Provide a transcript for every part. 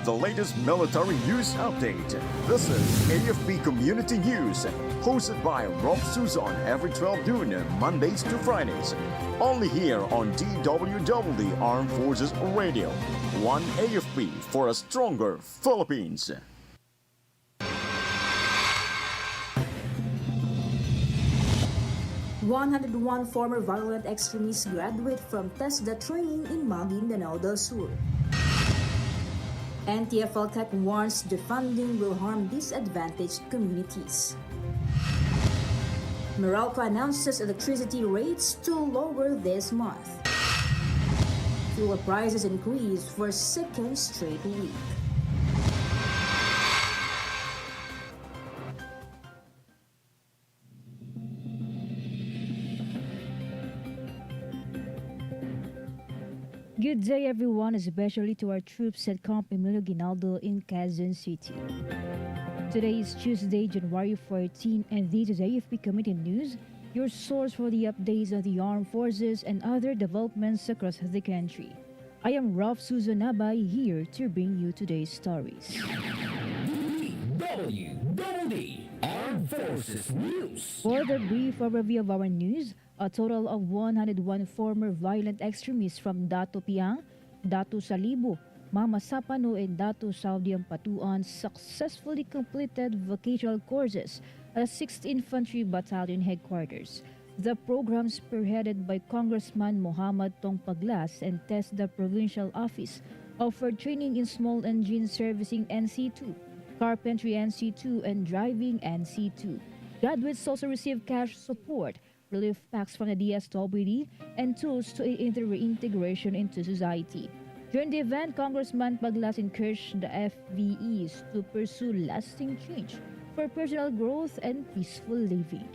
the latest military news update. This is AFP Community News, hosted by Rob Suzon every 12 noon, Mondays to Fridays. Only here on DWDD Armed Forces Radio. One AFP for a stronger Philippines. 101 former violent extremists graduate from TESDA training in Maguindanao del Sur. NTFL-CAC warns defunding will harm disadvantaged communities. Meralco announces electricity rates to lower this month. Fuel prices increase for second straight week. Good day everyone, especially to our troops at Camp Emilio Ginaldo in Quezon City. Today is Tuesday, January 14, and this is AFP Committee News, your source for the updates of the armed forces and other developments across the country. I am Ralph Suzanabay here to bring you today's stories. DWDD Armed Forces News. For the brief overview of our news, a total of 101 former violent extremists from Datu Piang, Datu Salibu, Mama Sapano, and Datu Saudi Ampatuan successfully completed vocational courses at 6th Infantry Battalion Headquarters. The program, spearheaded by Congressman Muhammad Tong Paglas and TESDA Provincial Office, offered training in small engine servicing NC2, carpentry NC2, and driving NC2. Graduates also received cash support, relief packs from the DSWD, and tools to aid in their reintegration into society. During the event, Congressman Paglas encouraged the FVEs to pursue lasting change for personal growth and peaceful living.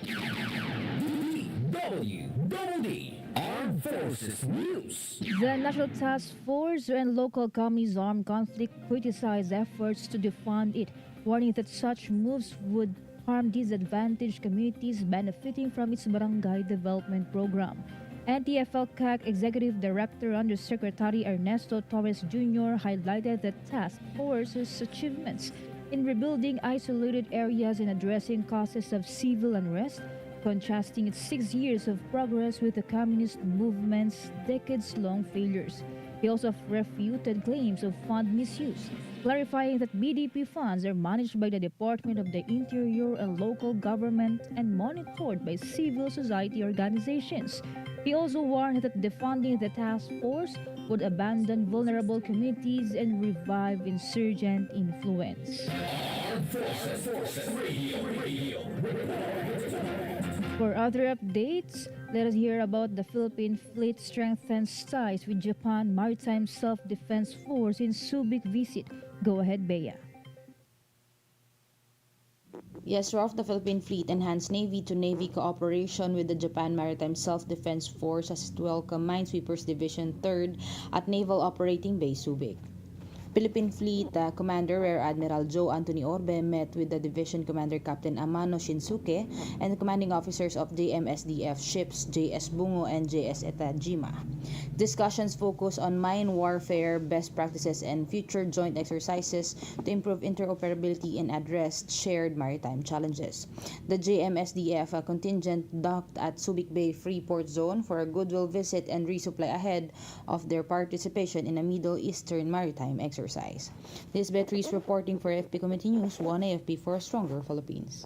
DWDD Armed Forces News. The National Task Force and local communities' armed conflict criticized efforts to defund it, warning that such moves would harm disadvantaged communities benefiting from its barangay development program. NTFL-CAC Executive Director Undersecretary Ernesto Torres Jr. highlighted the task force's achievements in rebuilding isolated areas and addressing causes of civil unrest, contrasting its 6 years of progress with the communist movement's decades-long failures. He also refuted claims of fund misuse, clarifying that BDP funds are managed by the Department of the Interior and local government and monitored by civil society organizations. He also warned that defunding the task force would abandon vulnerable communities and revive insurgent influence. Armed Forces Radio. For other updates, let us hear about the Philippine fleet strengthens ties with Japan Maritime Self-Defense Force in Subic visit. Go ahead, Bea. Yes, Ralph, the Philippine Fleet enhanced Navy-to-Navy cooperation with the Japan Maritime Self-Defense Force as it welcomed Minesweepers Division 3rd at Naval Operating Base Subic. Philippine Fleet Commander Rear Admiral Joe Anthony Orbe met with the Division Commander Captain Amano Shinsuke and the commanding officers of JMSDF ships JS Bungo and JS Etajima. Discussions focus on mine warfare, best practices, and future joint exercises to improve interoperability and address shared maritime challenges. The JMSDF contingent docked at Subic Bay Freeport Zone for a goodwill visit and resupply ahead of their participation in a Middle Eastern maritime exercise. This is Beatrice reporting for AFP Committee News, one AFP for a stronger Philippines.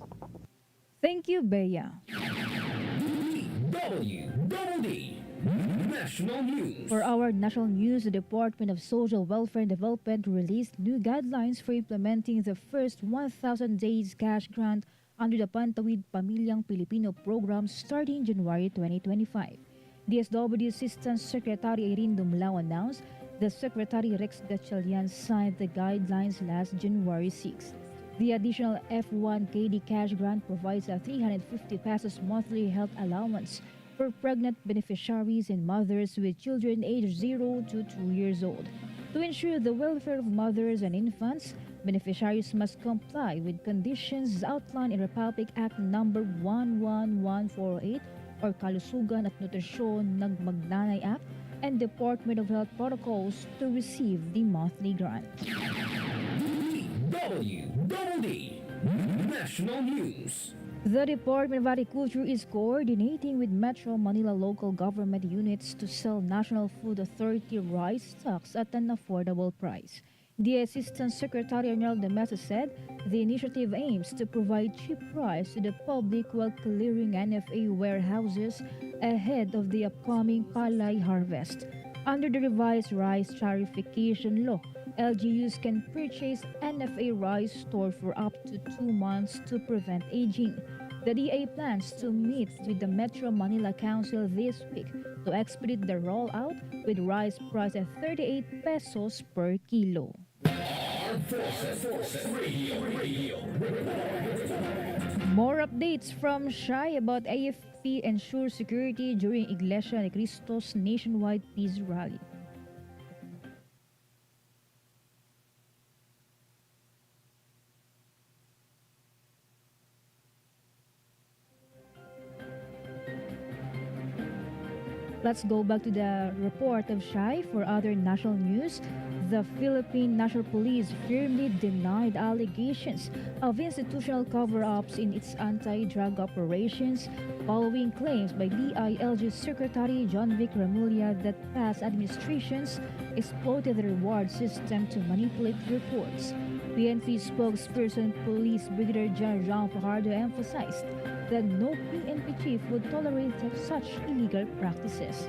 Thank you, Bea. DWDD National News. For our national news, the Department of Social Welfare and Development released new guidelines for implementing the first 1,000 days cash grant under the Pantawid Pamilyang Pilipino program starting January 2025. DSWD Assistant Secretary Irene Dumlao announced the Secretary Rex Gatchalian signed the guidelines last January 6. The additional F1KD cash grant provides a 350 pesos monthly health allowance for pregnant beneficiaries and mothers with children aged 0 to 2 years old. To ensure the welfare of mothers and infants, beneficiaries must comply with conditions outlined in Republic Act No. 11148 or Kalusugan at Nutrisyon ng Magnanay Act and Department of Health protocols to receive the monthly grant. DWDD National News. The Department of Agriculture is coordinating with Metro Manila local government units to sell National Food Authority rice stocks at an affordable price. The Assistant Secretary Arnel de Mesa said the initiative aims to provide cheap rice to the public while clearing NFA warehouses ahead of the upcoming palay harvest. Under the revised rice tarification law, LGUs can purchase NFA rice stored for up to 2 months to prevent aging. The DA plans to meet with the Metro Manila Council this week to expedite the rollout with rice priced at 38 pesos per kilo. Armed Forces Radio. More updates from Shai about AFP ensure security during Iglesia ni Cristo's nationwide peace rally. Let's go back to the report of Shai for other national news. The Philippine National Police firmly denied allegations of institutional cover-ups in its anti-drug operations following claims by DILG Secretary John Vic Remulla that past administrations exploited the reward system to manipulate reports. PNP spokesperson Police Brigadier General Jean Fajardo emphasized that no PNP chief would tolerate such illegal practices.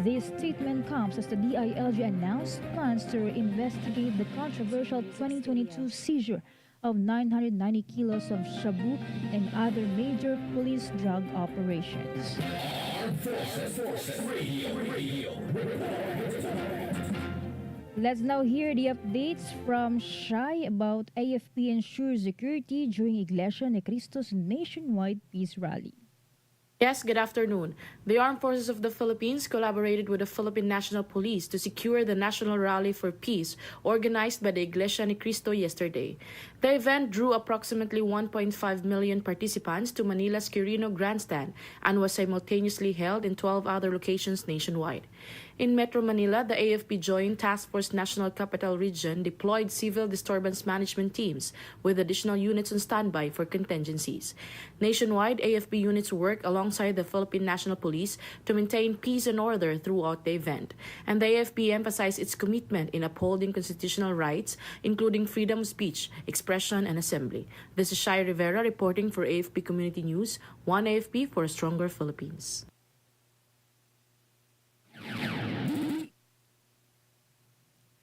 This statement comes as the DILG announced plans to investigate the controversial 2022 seizure of 990 kilos of shabu and other major police drug operations. Armed Forces Radio. Let's now hear the updates from Shai about AFP ensure security during Iglesia ni Cristo's nationwide peace rally. Yes, good afternoon. The Armed Forces of the Philippines collaborated with the Philippine National Police to secure the National Rally for Peace organized by the Iglesia ni Cristo yesterday. The event drew approximately 1.5 million participants to Manila's Quirino Grandstand and was simultaneously held in 12 other locations nationwide. In Metro Manila, the AFP Joint Task Force National Capital Region deployed civil disturbance management teams with additional units on standby for contingencies. Nationwide, AFP units work alongside the Philippine National Police to maintain peace and order throughout the event, and the AFP emphasized its commitment in upholding constitutional rights, including freedom of speech, expression, and assembly. This is Shai Rivera reporting for AFP Community News, One AFP for a Stronger Philippines.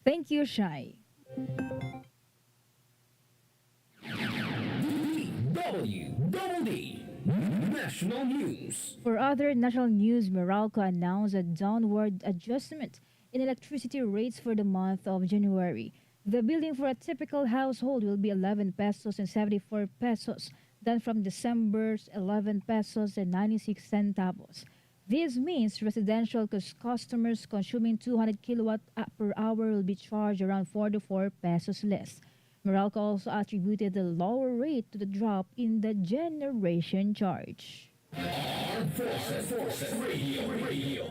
Thank you, Shai. DWDD National News. For other national news, Meralco announced a downward adjustment in electricity rates for the month of January. The billing for a typical household will be 11 pesos and 74 pesos, down from December's 11 pesos and 96 centavos. This means residential customers consuming 200 kilowatt per hour will be charged around 44 pesos less. Meralco also attributed the lower rate to the drop in the generation charge. Armed Forces Radio.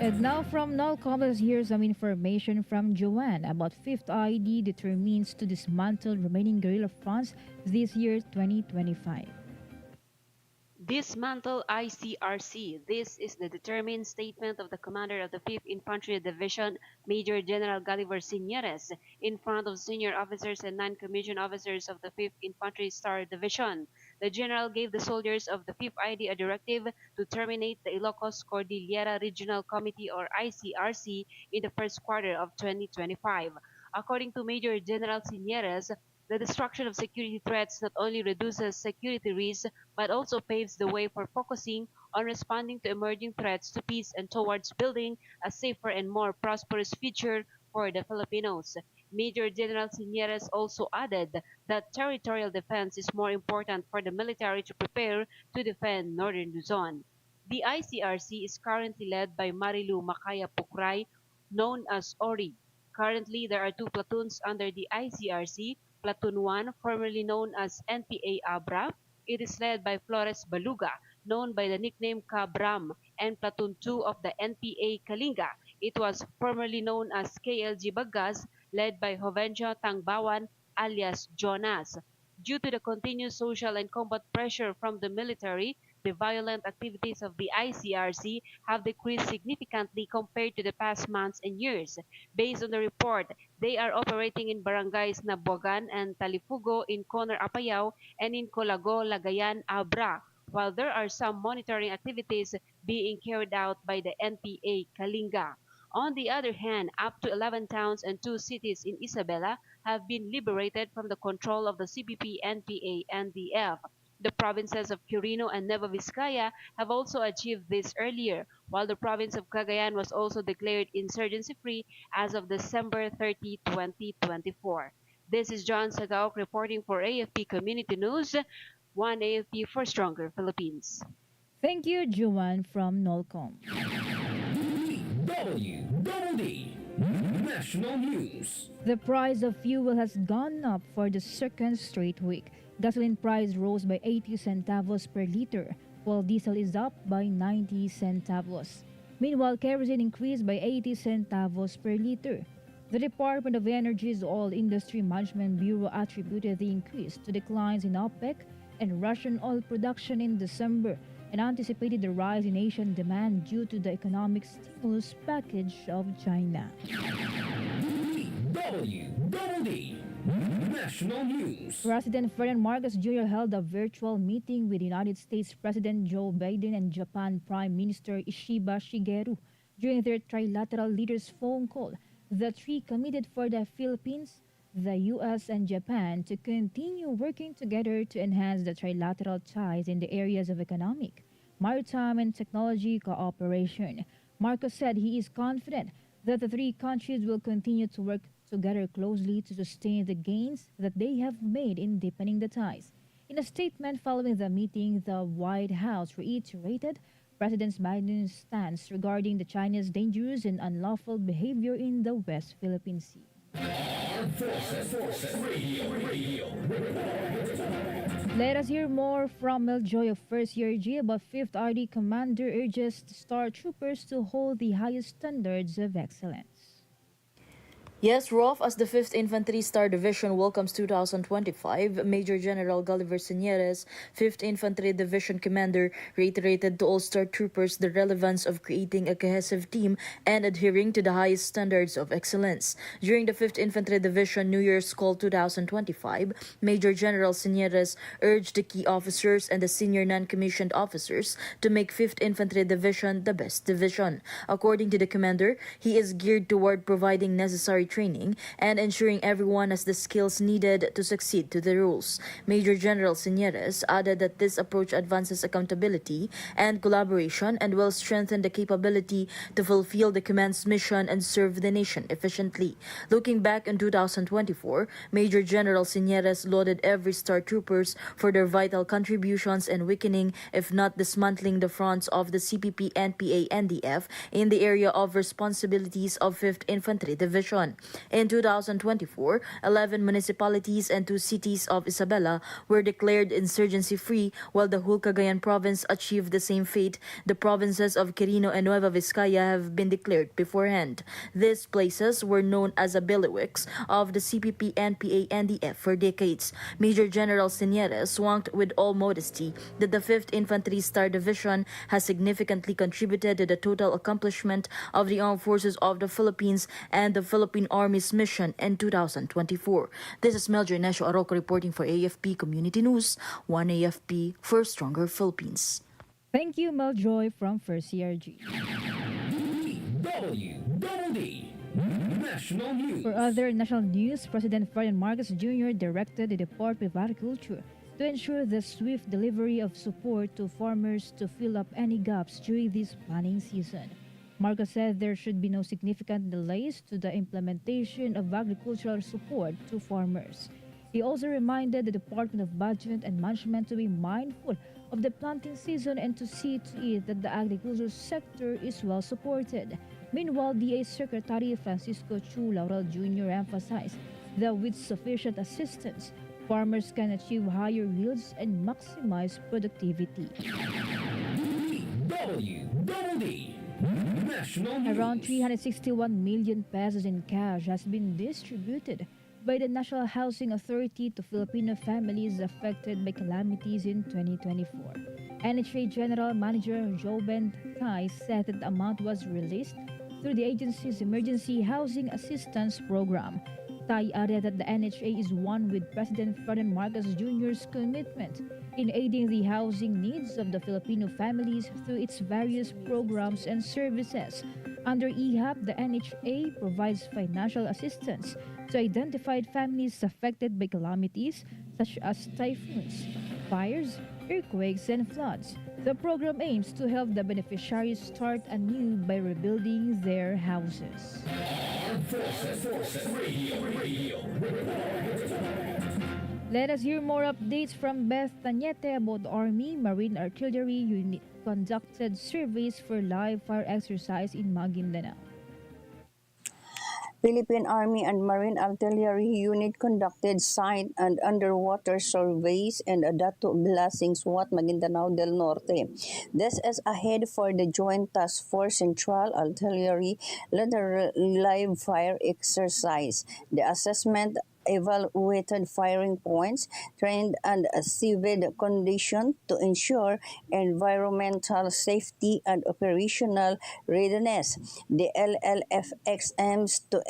And now from Nolcom, here's some information from Joanne about Fifth ID determines to dismantle remaining guerrilla fronts this year 2025. Dismantle ICRC. This is the determined statement of the commander of the 5th Infantry Division, Major General Gulliver Signeres, in front of senior officers and non-commissioned officers of the 5th Infantry Star Division. The general gave the soldiers of the 5th ID a directive to terminate the Ilocos Cordillera Regional Committee or ICRC in the first quarter of 2025. According to Major General Signeres, the destruction of security threats not only reduces security risks but also paves the way for focusing on responding to emerging threats to peace and towards building a safer and more prosperous future for the Filipinos. Major General Signeres also added that territorial defense is more important for the military to prepare to defend Northern Luzon. The ICRC is currently led by Marilu Macaya Pukray, known as Ori. Currently, there are 2 platoons under the ICRC. Platoon 1, formerly known as NPA Abra, it is led by Flores Baluga, known by the nickname Cabram, and Platoon 2 of the NPA Kalinga. It was formerly known as KLG Bagas, led by Jovencio Tangbawan alias Jonas. Due to the continuous social and combat pressure from the military, the violent activities of the ICRC have decreased significantly compared to the past months and years. Based on the report, they are operating in barangays Nabuagan and Talifugo in Conar Apayao and in Colago, Lagayan, Abra, while there are some monitoring activities being carried out by the NPA Kalinga. On the other hand, up to 11 towns and 2 cities in Isabela have been liberated from the control of the CPP, NPA, and NDF. The provinces of Quirino and Nueva Vizcaya have also achieved this earlier, while the province of Cagayan was also declared insurgency-free as of December 30, 2024. This is John Sagaok reporting for AFP Community News, one AFP for Stronger Philippines. Thank you, Juan from Nolcom. DWDD National News. The price of fuel has gone up for the second straight week. Gasoline price rose by 80 centavos per liter, while diesel is up by 90 centavos. Meanwhile, kerosene increased by 80 centavos per liter. The Department of Energy's Oil Industry Management Bureau attributed the increase to declines in OPEC and Russian oil production in December and anticipated the rise in Asian demand due to the economic stimulus package of China. DWDD National News. President Ferdinand Marcos Jr. held a virtual meeting with United States President Joe Biden and Japan Prime Minister Ishiba Shigeru. During their trilateral leaders' phone call, the three committed for the Philippines, the U.S., and Japan to continue working together to enhance the trilateral ties in the areas of economic, maritime, and technology cooperation. Marcos said he is confident that the three countries will continue to work together closely to sustain the gains that they have made in deepening the ties. In a statement following the meeting, the White House reiterated President Biden's stance regarding the China's dangerous and unlawful behavior in the West Philippine Sea. Armed Forces Radio. Let us hear more from Meljoy of 1st Year G about 5th RD Commander urges Star Troopers to hold the highest standards of excellence. Yes, Rolf, as the 5th Infantry Star Division welcomes 2025, Major General Gulliver Señeres, 5th Infantry Division Commander, reiterated to all Star Troopers the relevance of creating a cohesive team and adhering to the highest standards of excellence. During the 5th Infantry Division New Year's Call 2025, Major General Señeres urged the key officers and the senior non-commissioned officers to make 5th Infantry Division the best division. According to the commander, he is geared toward providing necessary training and ensuring everyone has the skills needed to succeed to the rules. Major General Señeres added that this approach advances accountability and collaboration and will strengthen the capability to fulfill the command's mission and serve the nation efficiently. Looking back in 2024, Major General Señeres lauded every Star Troopers for their vital contributions in weakening, if not dismantling, the fronts of the CPP, NPA, NDF in the area of responsibilities of 5th Infantry Division. In 2024, 11 municipalities and 2 cities of Isabela were declared insurgency-free, while the whole Cagayan province achieved the same fate. The provinces of Quirino and Nueva Vizcaya have been declared beforehand. These places were known as the bailiwicks of the CPP, NPA, NDF for decades. Major General Señeres swanked with all modesty that the 5th Infantry Star Division has significantly contributed to the total accomplishment of the Armed Forces of the Philippines and the Philippine Army's mission in 2024. This is Meljoy Nesho Arroco reporting for AFP Community News, 1 AFP for Stronger Philippines. Thank you, Meljoy from 1st Year G. DWDD National News. For other national news, President Ferdinand Marcos Jr. directed the Department of Agriculture to ensure the swift delivery of support to farmers to fill up any gaps during this planting season. Marcos said there should be no significant delays to the implementation of agricultural support to farmers. He also reminded the Department of Budget and Management to be mindful of the planting season and to see to it that the agricultural sector is well supported. Meanwhile, DA Secretary Francisco Chu Laurel Jr. emphasized that with sufficient assistance, farmers can achieve higher yields and maximize productivity. DWDD National News. Around 361 million pesos in cash has been distributed by the National Housing Authority to Filipino families affected by calamities in 2024. NHA General Manager Joben Tai said that the amount was released through the agency's Emergency Housing Assistance Program. Tai added that the NHA is one with President Ferdinand Marcos Jr.'s commitment in aiding the housing needs of the Filipino families through its various programs and services. Under EHAP, the NHA provides financial assistance to identified families affected by calamities such as typhoons, fires, earthquakes, and floods. The program aims to help the beneficiaries start anew by rebuilding their houses. Armed Forces Radio. Let us hear more updates from Beth Tañete about Army Marine Artillery Unit conducted surveys for live fire exercise in Maguindanao. Philippine Army and Marine Artillery Unit conducted site and underwater surveys in Adato Blasing, Suat, Maguindanao del Norte. This is ahead for the Joint Task Force Central Artillery lateral live fire exercise. The assessment evaluated firing points, trend and seabed condition to ensure environmental safety and operational readiness. The LLFX aims to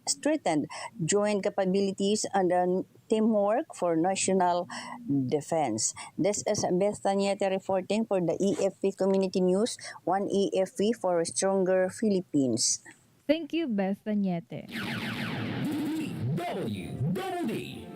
strengthen joint capabilities and teamwork for national defense. This is Beth Tañete reporting for the AFP Community News, one AFP for a stronger Philippines. Thank you, Beth Tañete. DWDD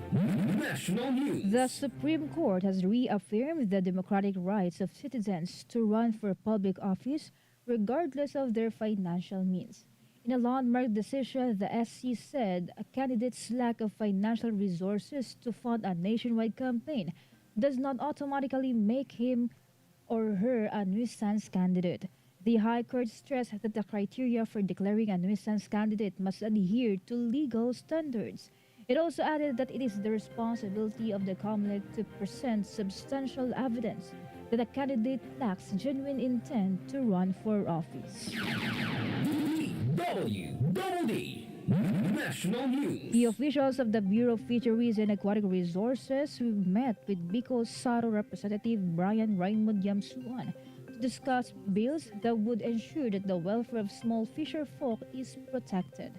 National News. The Supreme Court has reaffirmed the democratic rights of citizens to run for public office regardless of their financial means. In a landmark decision, the SC said a candidate's lack of financial resources to fund a nationwide campaign does not automatically make him or her a nuisance candidate. The High Court stressed that the criteria for declaring a nuisance candidate must adhere to legal standards. It also added that it is the responsibility of the COMELEC to present substantial evidence that a candidate lacks genuine intent to run for office. DWDD National News. The officials of the Bureau of Fisheries and Aquatic Resources who met with Bicol Saro Representative Brian Raymond Yamsuan to discuss bills that would ensure that the welfare of small fisher folk is protected.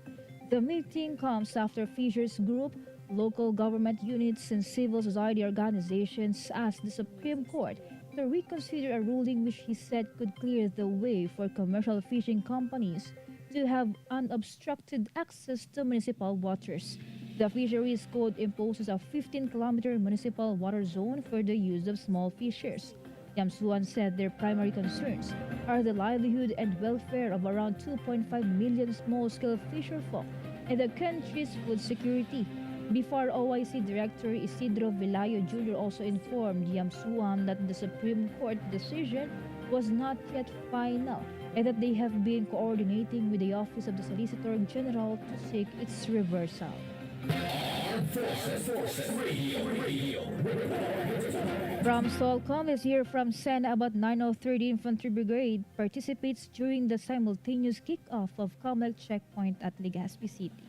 The meeting comes after fishers group, local government units, and civil society organizations asked the Supreme Court to reconsider a ruling which he said could clear the way for commercial fishing companies to have unobstructed access to municipal waters. The Fisheries Code imposes a 15-kilometer municipal water zone for the use of small fishers. Yamsuan said their primary concerns are the livelihood and welfare of around 2.5 million small-scale fisherfolk and the country's food security. Before, OIC Director Isidro Velayo Jr. also informed Yamsuan that the Supreme Court decision was not yet final and that they have been coordinating with the Office of the Solicitor General to seek its reversal. Armed Forces Radio. From Solcom, let's hear from Sena about 903rd Infantry Brigade participates during the simultaneous kickoff of COMELEC checkpoint at Legazpi City.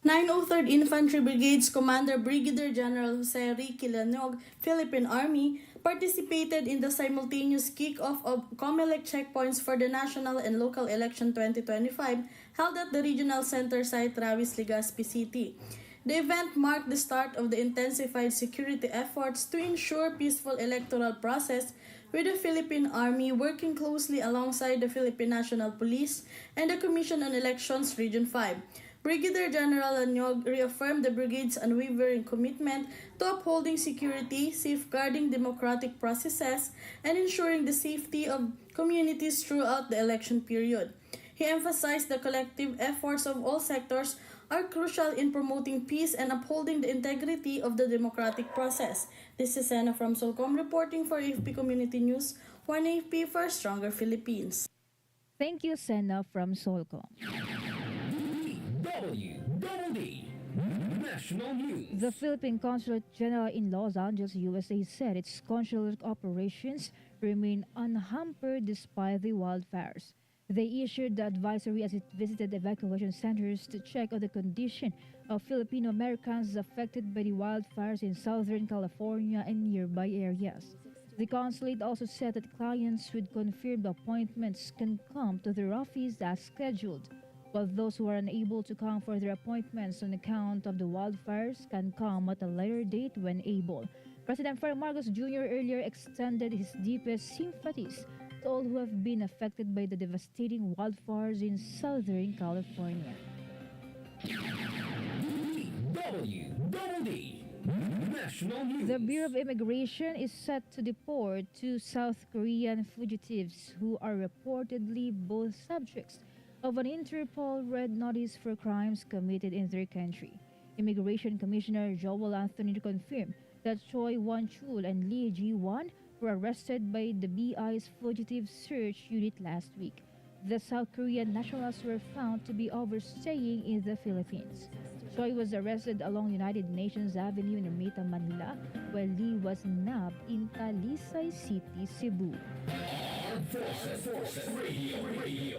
903rd Infantry Brigade's Commander Brigadier General Jose Ricky Lanog, Philippine Army, participated in the simultaneous kick-off of COMELEC checkpoints for the national and local election 2025 held at the regional center site Rawis, Legazpi City. The event marked the start of the intensified security efforts to ensure peaceful electoral process, with the Philippine Army working closely alongside the Philippine National Police and the Commission on Elections Region 5. Brigadier General Lanog reaffirmed the brigade's unwavering commitment to upholding security, safeguarding democratic processes, and ensuring the safety of communities throughout the election period. He emphasized the collective efforts of all sectors are crucial in promoting peace and upholding the integrity of the democratic process. This is Sena from Solcom reporting for AFP Community News, one AFP for a stronger Philippines. Thank you, Sena from Solcom. DWDD National News. The Philippine Consulate General in Los Angeles, USA said its consular operations remain unhampered despite the wildfires. They issued the advisory as it visited evacuation centers to check on the condition of Filipino Americans affected by the wildfires in Southern California and nearby areas. The consulate also said that clients with confirmed appointments can come to their office as scheduled, while those who are unable to come for their appointments on account of the wildfires can come at a later date when able. President Ferdinand Marcos Jr. earlier extended his deepest sympathies to all who have been affected by the devastating wildfires in Southern California. DWDD National News. The Bureau of Immigration is set to deport two South Korean fugitives who are reportedly both subjects of an Interpol Red Notice for crimes committed in their country. Immigration Commissioner Joel Anthony confirmed that Choi Won-chul and Lee Ji-won were arrested by the BI's Fugitive Search Unit last week. The South Korean nationals were found to be overstaying in the Philippines. Choi was arrested along United Nations Avenue in Ermita, Manila, while Lee was nabbed in Talisay City, Cebu. Forces Radio.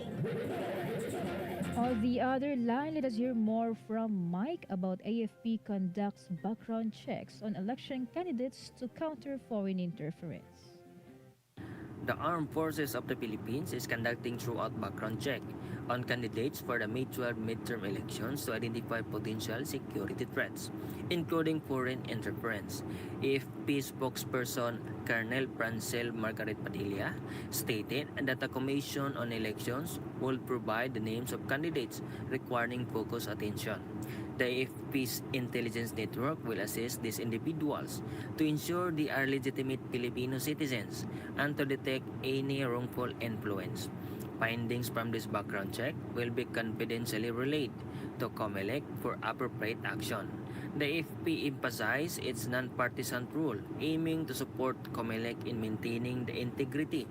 On the other line, let us hear more from Mike about AFP conducts background checks on election candidates to counter foreign interference. The Armed Forces of the Philippines is conducting throughout background check on candidates for the May 12 midterm elections to identify potential security threats, including foreign interference. AFP spokesperson Colonel Francel Margaret Padilla stated that the Commission on Elections will provide the names of candidates requiring focused attention. The AFP's intelligence network will assist these individuals to ensure they are legitimate Filipino citizens and to detect any wrongful influence. Findings from this background check will be confidentially relayed to COMELEC for appropriate action. The AFP emphasized its non-partisan role, aiming to support COMELEC in maintaining the integrity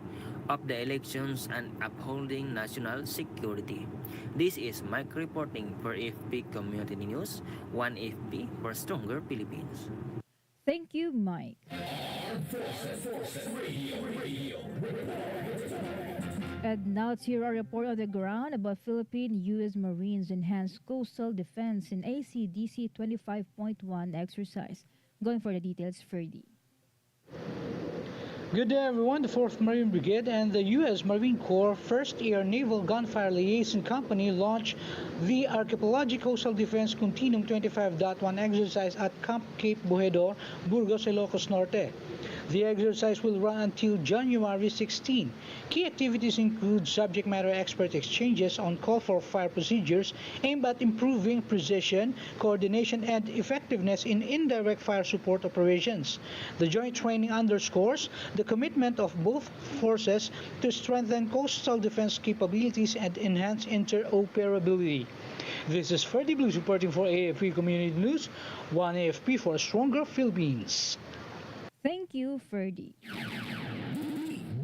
of the elections and upholding national security. This is Mike reporting for AFP Community News, One AFP for Stronger Philippines. Thank you, Mike. Forces Radio. And now to hear our report on the ground about Philippine U.S. Marines Enhanced Coastal Defense in ACDC 25.1 exercise. Going for the details, Ferdy. Good day everyone, the 4th Marine Brigade and the U.S. Marine Corps 1st Air Naval Gunfire Liaison Company launched the Archipelagic Coastal Defense Continuum 25.1 exercise at Camp Cape Bojador, Burgos, Ilocos Norte. The exercise will run until January 16. Key activities include subject matter expert exchanges on call for fire procedures aimed at improving precision, coordination, and effectiveness in indirect fire support operations. The joint training underscores the commitment of both forces to strengthen coastal defense capabilities and enhance interoperability. This is Freddie Blues reporting for AFP Community News, One AFP for a Stronger Philippines. Thank you, Ferdy.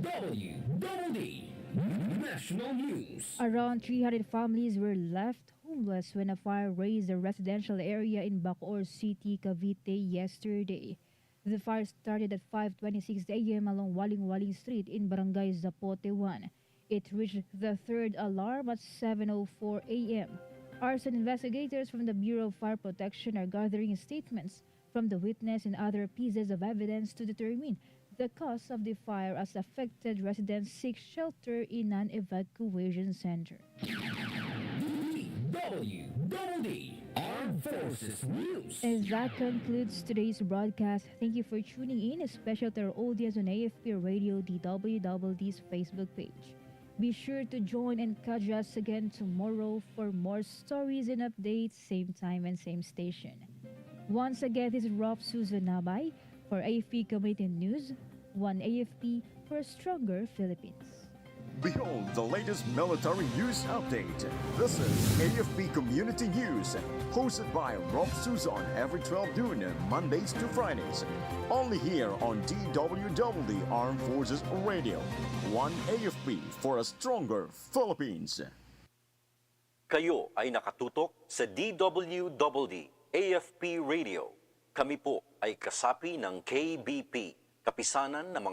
DWDD National News. Around 300 families were left homeless when a fire razed a residential area in Bacoor City, Cavite yesterday. The fire started at 5:26 a.m. along Waling-Waling Street in Barangay Zapote 1. It reached the third alarm at 7:04 a.m. Arson investigators from the Bureau of Fire Protection are gathering statements from the witness and other pieces of evidence to determine the cause of the fire as affected residents seek shelter in an evacuation center. DWDD Armed Forces News. And that concludes today's broadcast. Thank you for tuning in, especially to our audience on AFP Radio DWDD's Facebook page. Be sure to join and catch us again tomorrow for more stories and updates, same time and same station. Once again, this is Rob Suzanabay for AFP Community News, One AFP for a Stronger Philippines. Behold the latest military news update. This is AFP Community News, hosted by Rob Suzon every 12 noon, Mondays to Fridays. Only here on DWDD Armed Forces Radio. One AFP for a Stronger Philippines. Kayo ay nakatutok sa DWDD AFP Radio. Kami po ay kasapi ng KBP, Kapisanan ng mga